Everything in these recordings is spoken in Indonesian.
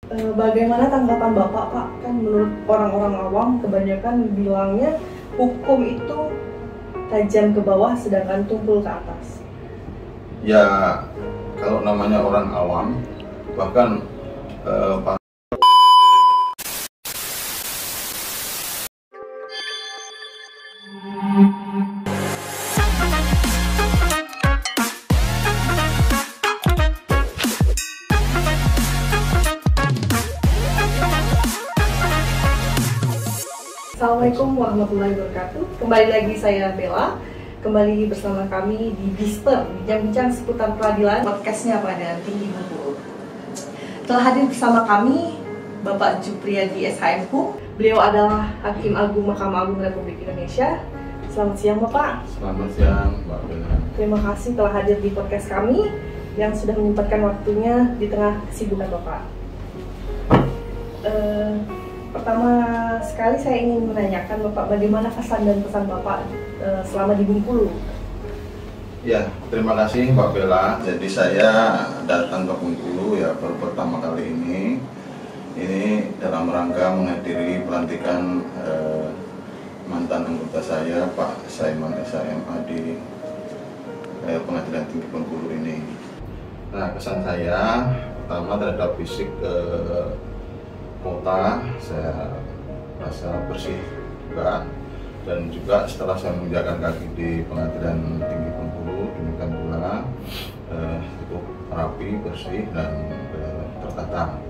Bagaimana tanggapan Bapak, Pak? Kan menurut orang-orang awam kebanyakan bilangnya hukum itu tajam ke bawah sedangkan tumpul ke atas. Ya, kalau namanya orang awam, bahkan Assalamualaikum warahmatullahi wabarakatuh. Kembali lagi saya Bella. Kembali bersama kami di Bister, bincang-bincang seputar peradilan, podcastnya pada Tinggi Bengkulu. Telah hadir bersama kami Bapak Jupriyadi SHM Hukum. Beliau adalah Hakim Agung Mahkamah Agung Republik Indonesia. Selamat siang Bapak. selamat siang Mbak Bella. Terima kasih telah hadir di podcast kami yang sudah menyempatkan waktunya di tengah kesibukan Bapak. Pertama sekali saya ingin menanyakan Bapak, bagaimana kesan dan pesan Bapak selama di Bengkulu? Ya, terima kasih Mbak Bella. Jadi saya datang ke Bengkulu ya baru pertama kali ini. Ini dalam rangka menghadiri pelantikan mantan anggota saya Pak Saiman SHMA di Pengadilan Tinggi Bengkulu ini. Nah, kesan saya pertama terhadap fisik kota, saya rasa bersih juga, dan juga setelah saya menginjakkan kaki di Pengadilan Tinggi Bengkulu, demikian pula cukup rapi, bersih, dan tertata.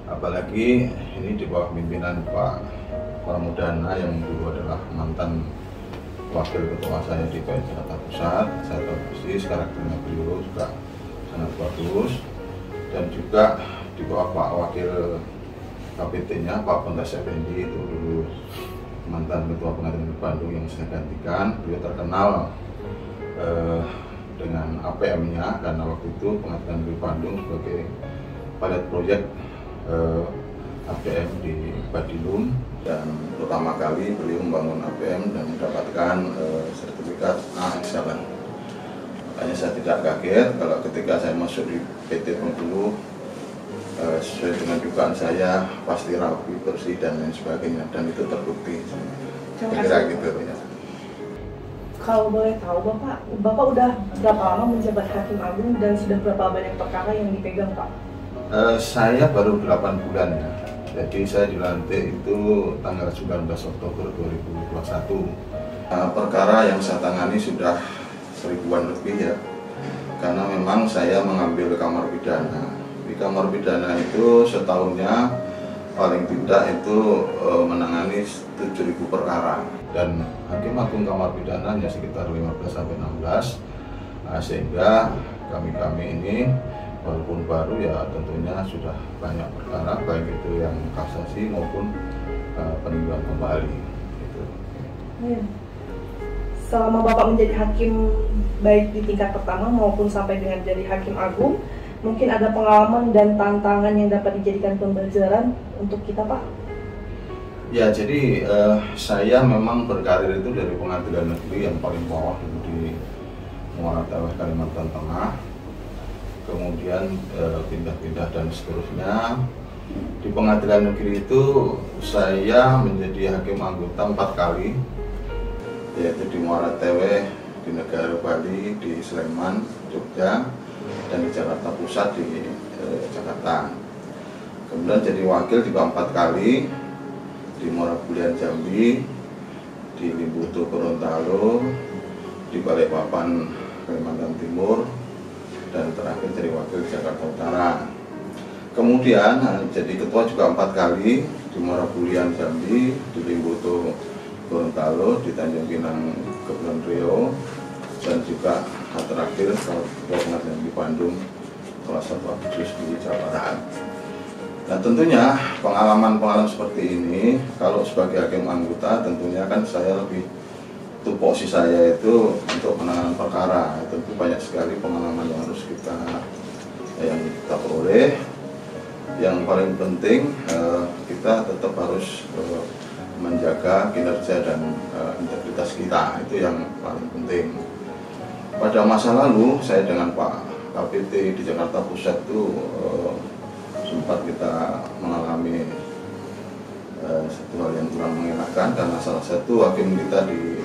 Apalagi ini di bawah pimpinan Pak Pramudana yang dulu adalah mantan wakil ketua saya di PN Jakarta Pusat. Saya tahu persis karakternya beliau juga sangat bagus, dan juga di bawah Pak Wakil KPT-nya Pak Penggas Effendi, itu dulu mantan ketua pengadilan di Bandung yang saya gantikan. Beliau terkenal dengan APM-nya karena waktu itu pengadilan di Bandung sebagai pilot proyek APM di Badilung, dan pertama kali beliau membangun APM dan mendapatkan sertifikat A Excellent. Makanya saya tidak kaget kalau ketika saya masuk di PT Bengkulu, sesuai dengan dugaan saya pasti rapi, bersih, dan lain sebagainya, dan itu terbukti. Kira gitu ya. Kalau boleh tahu Bapak udah berapa lama menjabat Hakim Agung dan sudah berapa banyak perkara yang dipegang Pak? Saya baru 8 bulan ya. Jadi saya dilantik itu tanggal 19 Oktober 2021. Perkara yang saya tangani sudah 1000-an lebih ya. Karena memang saya mengambil kamar pidana. Di kamar pidana itu setahunnya paling tidak itu menangani 7.000 perkara, dan Hakim Agung kamar pidana hanya sekitar 15-16, sehingga kami ini walaupun baru ya tentunya sudah banyak perkara, baik itu yang kasasi maupun peninjauan kembali gitu. Selama Bapak menjadi hakim baik di tingkat pertama maupun sampai dengan jadi Hakim Agung, mungkin ada pengalaman dan tantangan yang dapat dijadikan pembelajaran untuk kita Pak? Ya, jadi saya memang berkarir itu dari pengadilan negeri yang paling bawah dulu di Muara Teweh, Kalimantan Tengah, kemudian pindah-pindah dan seterusnya. Di pengadilan negeri itu saya menjadi hakim anggota 4 kali, yaitu di Muara Teweh, di Negara Bali, di Sleman, Jogja, dan di Jakarta Pusat di Jakarta. Kemudian jadi wakil juga 4 kali, di Muara Bulian Jambi, di Limbutu Gorontalo, di Balikpapan Kalimantan Timur, dan terakhir jadi wakil Jakarta Utara. Kemudian jadi ketua juga 4 kali, di Muara Bulian Jambi, di Limbutu Gorontalo, di Tanjung Pinang Kepulauan Riau, dan juga terakhir ketua pengadilan di Bandung kelas 1 Agustus di Jawa Barat. Nah, tentunya pengalaman seperti ini kalau sebagai hakim anggota tentunya kan saya lebih tupoksi saya itu untuk penanganan perkara. Tentu banyak sekali pengalaman yang harus kita peroleh. Yang paling penting kita tetap harus menjaga kinerja dan integritas kita, itu yang paling penting. Pada masa lalu saya dengan Pak KPT di Jakarta Pusat itu sempat kita mengalami satu hal yang kurang mengenakan karena salah satu hakim kita di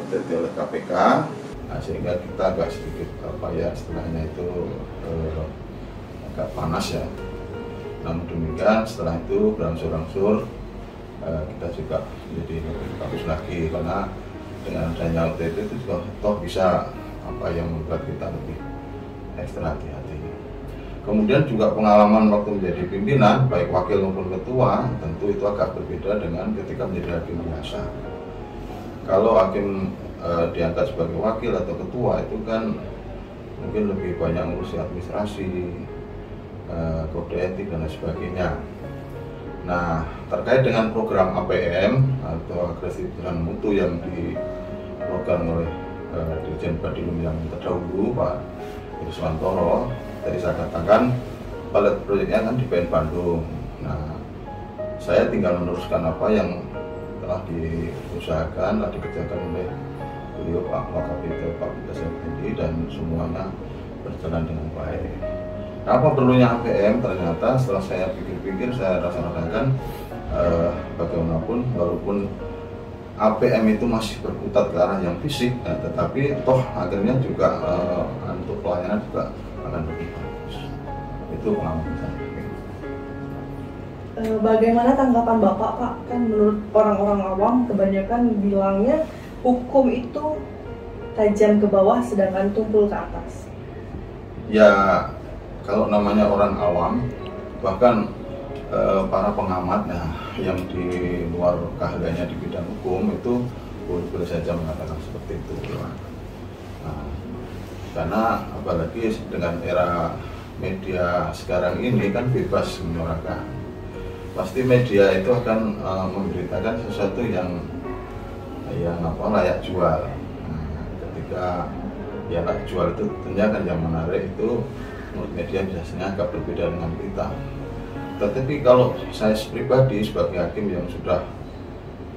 oleh KPK, nah, sehingga kita agak sedikit istilahnya itu agak panas ya. Namun demikian setelah itu berangsur-angsur kita juga menjadi lebih bagus lagi karena dengan adanya OTT itu juga toh bisa yang membuat kita lebih ekstra hati-hati. Kemudian juga pengalaman waktu menjadi pimpinan, baik wakil maupun ketua, tentu itu agak berbeda dengan ketika menjadi hakim biasa. Kalau hakim diangkat sebagai wakil atau ketua itu kan mungkin lebih banyak ngurusi administrasi, kode etik dan lain sebagainya. Nah, terkait dengan program APM atau agresi pemilihan mutu yang diprogram oleh Dirjen Badilum yang terdahulu Pak Iruswantoro, tadi saya katakan pilot proyeknya kan di PN Bandung. Nah, saya tinggal meneruskan apa yang telah diusahakan, telah dikerjakan oleh beliau Pak Wakapolres Pak Bintang Effendi dan semuanya berjalan dengan baik. Nah, apa perlunya APM? Ternyata setelah saya pikir-pikir, saya rasakan bagaimanapun walaupun APM itu masih berkutat ke arah yang fisik, tetapi toh akhirnya juga untuk pelayanan juga akan lebih bagus. Itu pengalaman saya. Bagaimana tanggapan Bapak, Pak? Kan menurut orang-orang awam kebanyakan bilangnya hukum itu tajam ke bawah sedangkan tumpul ke atas. Ya, kalau namanya orang awam, bahkan para pengamat yang di luar keahliannya di bidang hukum itu boleh saja mengatakan seperti itu. Nah, karena apalagi dengan era media sekarang ini kan bebas menyuarakan, pasti media itu akan memberitakan sesuatu yang layak jual. Nah, ketika yang layak jual itu tentunya kan yang menarik itu menurut media biasanya agak berbeda dengan kita. Tetapi kalau saya pribadi sebagai hakim yang sudah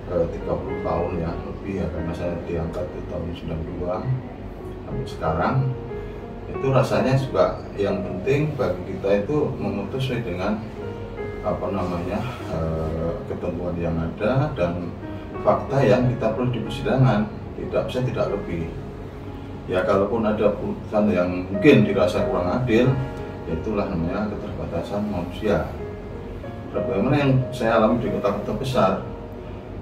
30 tahun ya lebih ya, karena saya diangkat di tahun 92 sampai sekarang, itu rasanya juga yang penting bagi kita itu memutus sesuai dengan ketentuan yang ada dan fakta yang kita perlu di persidangan, tidak lebih. Ya kalaupun ada putusan yang mungkin dirasa kurang adil, itulah namanya keterbatasan manusia. Bagaimana yang saya alami di kota-kota besar,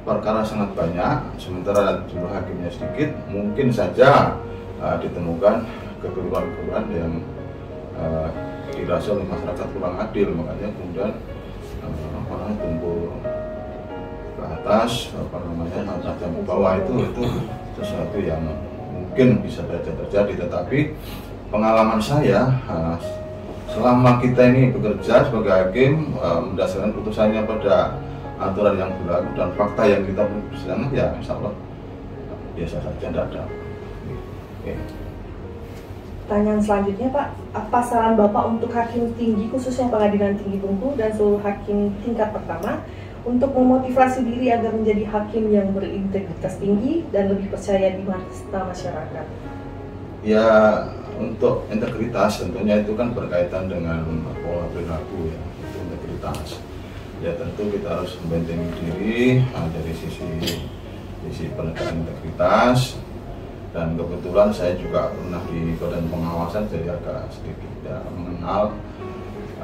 perkara sangat banyak, sementara jumlah hakimnya sedikit, mungkin saja ditemukan kekeliruan-kekeliruan yang dirasa oleh masyarakat kurang adil, makanya kemudian tumpul ke atas, tajam ke bawah, itu sesuatu yang mungkin bisa saja terjadi. Tetapi pengalaman saya, selama kita ini bekerja sebagai hakim, mendasarkan putusannya pada aturan yang berlaku dan fakta yang kita persidangan, ya insya Allah biasa saja, tidak ada. Oke. Pertanyaan selanjutnya, Pak, apa saran Bapak untuk hakim tinggi, khususnya Pengadilan Tinggi Bengkulu dan seluruh hakim tingkat pertama, untuk memotivasi diri agar menjadi hakim yang berintegritas tinggi dan lebih percaya di mata masyarakat? Ya, untuk integritas tentunya itu kan berkaitan dengan pola perilaku ya, itu integritas. Ya tentu kita harus membentengi diri dari sisi penegakan integritas, dan kebetulan saya juga pernah di Badan Pengawasan, jadi agak sedikit mengenal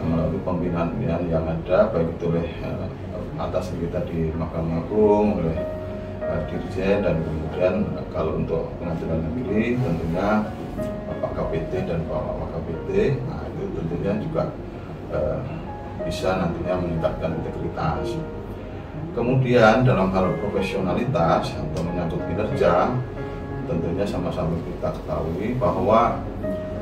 melalui pembinaan yang ada, baik itu oleh atas kita di Mahkamah Agung, oleh Dirjen, dan kemudian kalau untuk pengadilan negeri tentunya Pak KPT dan Pak Wakapolres. Nah itu tentunya juga bisa nantinya meningkatkan integritas. Kemudian dalam hal profesionalitas atau menyangkut kinerja, tentunya sama-sama kita ketahui bahwa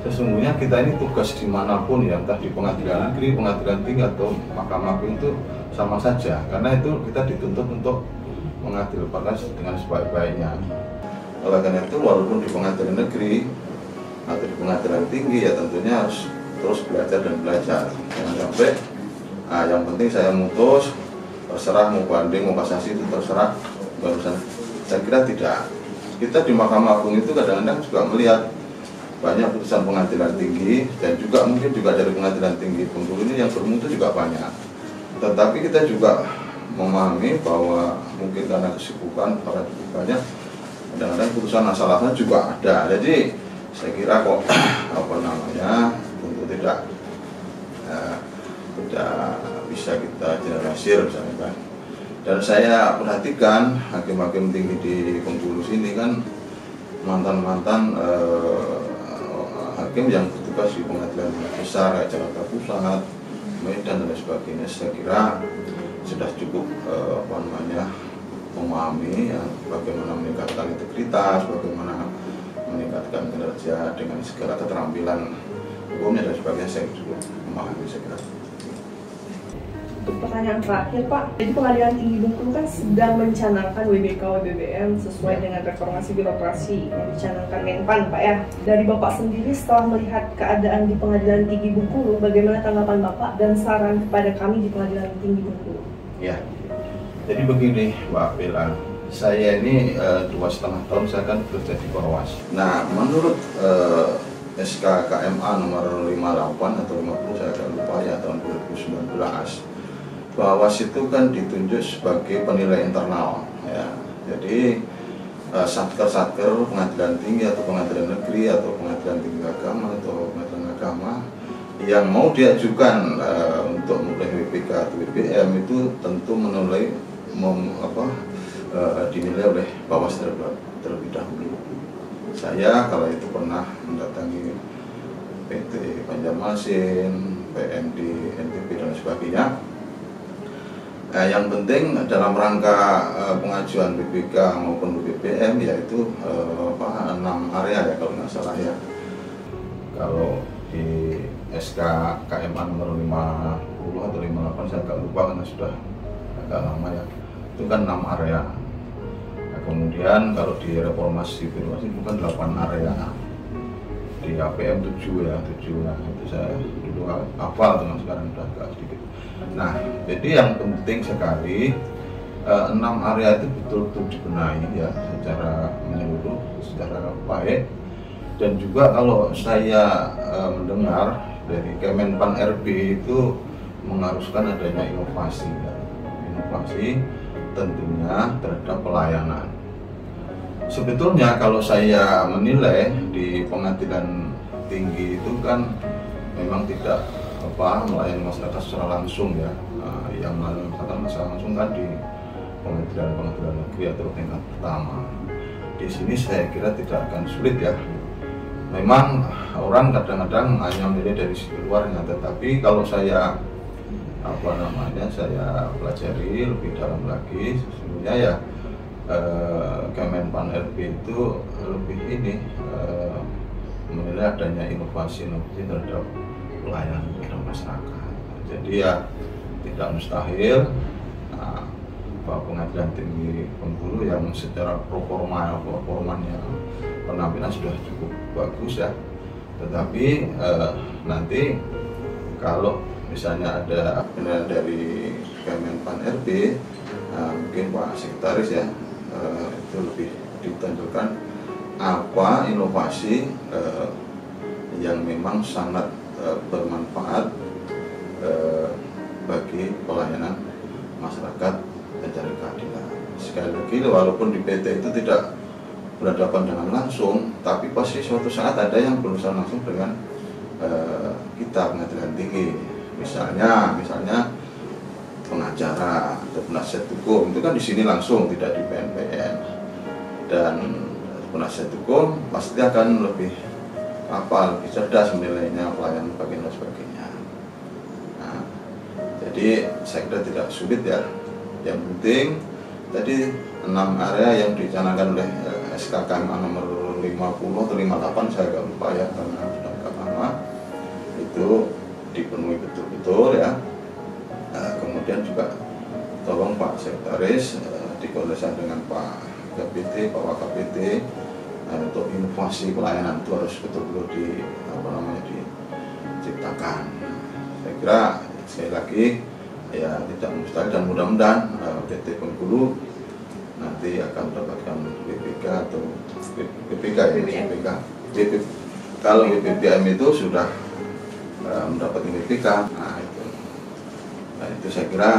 sesungguhnya kita ini tugas dimanapun ya, entah di pengadilan negeri, pengadilan tinggi atau Mahkamah Agung, itu sama saja, karena itu kita dituntut untuk mengadil perkara dengan sebaik-baiknya. Oleh karena itu, walaupun di pengadilan negeri atau di pengadilan tinggi, ya tentunya harus terus belajar dan belajar. Jangan sampai yang penting saya mutus, terserah mau banding, mau kasasi, itu terserah barusan. Saya kira tidak. Kita di Mahkamah Agung itu kadang-kadang juga melihat banyak putusan pengadilan tinggi dan juga mungkin juga dari pengadilan tinggi Bengkulu ini yang bermutu juga banyak. Tetapi kita juga memahami bahwa mungkin karena kesibukan para cukup banyak, kadang-kadang putusan asal-asalan juga ada. Jadi saya kira kok tentu tidak bisa kita generalisir misalnya kan. Dan saya perhatikan hakim-hakim tinggi di Bengkulu sini kan mantan-mantan hakim yang bertugas di pengadilan besar kayak Jakarta Pusat, Medan dan lain sebagainya. Saya kira sudah cukup memahami ya, bagaimana meningkatkan integritas, bagaimana meningkatkan kinerja dengan segala keterampilan hukumnya dan sebagainya. Saya cukup memahami, saya kira. Untuk pertanyaan terakhir Pak, jadi Pengadilan Tinggi Bengkulu kan sedang mencanangkan WBK WBBM sesuai dengan reformasi birokrasi yang dicanangkan Menpan Pak ya. Dari Bapak sendiri setelah melihat keadaan di Pengadilan Tinggi Bengkulu, bagaimana tanggapan Bapak dan saran kepada kami di Pengadilan Tinggi Bengkulu? Ya, jadi begini Mbak Bella, saya ini 2,5 tahun saya kan bekerja di Korwas. Nah, menurut SK KMA nomor 58 atau 50 saya agak lupa ya tahun 2019, Bawas itu kan ditunjuk sebagai penilai internal ya. Jadi satker-satker pengadilan tinggi atau pengadilan negeri atau pengadilan tinggi agama atau pengadilan agama yang mau diajukan untuk memulai WPK atau WBM itu tentu dinilai oleh Bawas terlebih dahulu. Saya kalau itu pernah mendatangi PT Banjarmasin, PMD, NTB dan sebagainya. Yang penting dalam rangka pengajuan BPK maupun BBM yaitu 6 area ya kalau nggak salah ya. Kalau di SK KMA nomor 50 atau 58 saya agak lupa karena sudah agak lama ya. Itu kan 6 area. Nah, kemudian kalau di reformasi birokrasi bukan 8 area. Di APM 7 ya, 7. Nah, itu saya dulu hafal dengan sekarang sudah agak sedikit. Nah, jadi yang penting sekali 6 area itu betul-betul dibenahi ya secara menyeluruh, secara baik. Dan juga kalau saya mendengar dari Kemenpan RB itu mengharuskan adanya inovasi ya. Inovasi tentunya terhadap pelayanan. Sebetulnya kalau saya menilai di pengadilan tinggi itu kan memang tidak melayani masyarakat secara langsung ya. Yang melayani masyarakat secara langsung kan di pengadilan negeri atau tingkat pertama. Di sini saya kira tidak akan sulit ya. Memang orang kadang-kadang hanya melihat dari sisi luarnya, tetapi kalau saya saya pelajari lebih dalam lagi, sesungguhnya ya Kemenpan RB itu lebih menilai adanya inovasi terhadap pelayanan kepada masyarakat. Jadi ya tidak mustahil bahwa Pengadilan Tinggi Bengkulu yang secara performanya penampilan sudah cukup bagus ya, tetapi nanti kalau misalnya ada penilaian dari Kemenpan RB, mungkin Pak Sekretaris ya itu lebih ditunjukkan apa inovasi yang memang sangat bermanfaat bagi pelayanan masyarakat mencari keadilan. Sekali lagi, walaupun di PT itu tidak berhadapan dengan langsung, tapi pasti suatu saat ada yang berurusan langsung dengan kita pengadilan tinggi. Misalnya pengacara atau penasihat hukum itu kan di sini langsung, tidak di PNPN. Dan penasihat hukum pasti akan lebih cerdas menilainya pelayanan bagian dan sebagainya. Nah, jadi saya kira tidak sulit ya. Yang penting tadi 6 area yang dicanangkan oleh SK KMA nomor 50 atau 58 saya agak lupa ya karena sudah agak lama, itu dipenuhi betul-betul ya. Kemudian juga tolong Pak Sekretaris dikoordinasikan dengan Pak KPT, Pak WakapT untuk inovasi pelayanan itu harus betul-betul diciptakan. Saya kira sekali lagi ya tidak mustahil dan mudah-mudahan PT Bengkulu nanti akan mendapatkan BPK atau BPK ya, BPK Kalau BBM itu sudah mendapat IPK. Nah, itu saya kira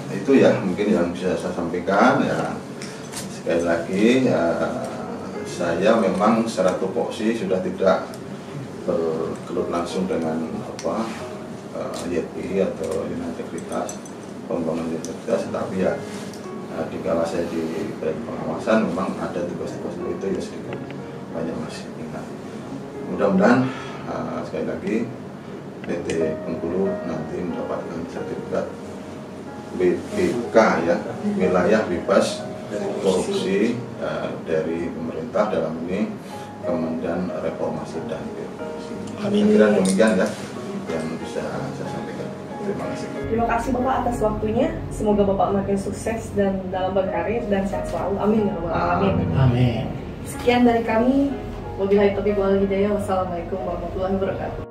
itu ya mungkin yang bisa saya sampaikan ya. Sekali lagi ya, saya memang secara tupoksi sudah tidak bergelut langsung dengan YPI atau integritas, pembangunan integritas, tapi ya di kala saya di pengawasan memang ada tugas-tugas itu ya sedikit banyak masih ingat. Mudah-mudahan sekali lagi PT Bengkulu nanti mendapatkan sertifikat WBK ya, wilayah bebas korupsi dari pemerintah, dalam ini Kementerian Reformasi dan Birokrasi. Kira-kira demikian ya yang bisa saya sampaikan. Terima kasih. Terima kasih Bapak atas waktunya. Semoga Bapak makin sukses dan dalam berkarir dan sehat selalu. Amin ya Rabbal alamin. Amin. Sekian dari kami. Wabillahi taufiq wal hidayah. Wassalamualaikum warahmatullahi wabarakatuh.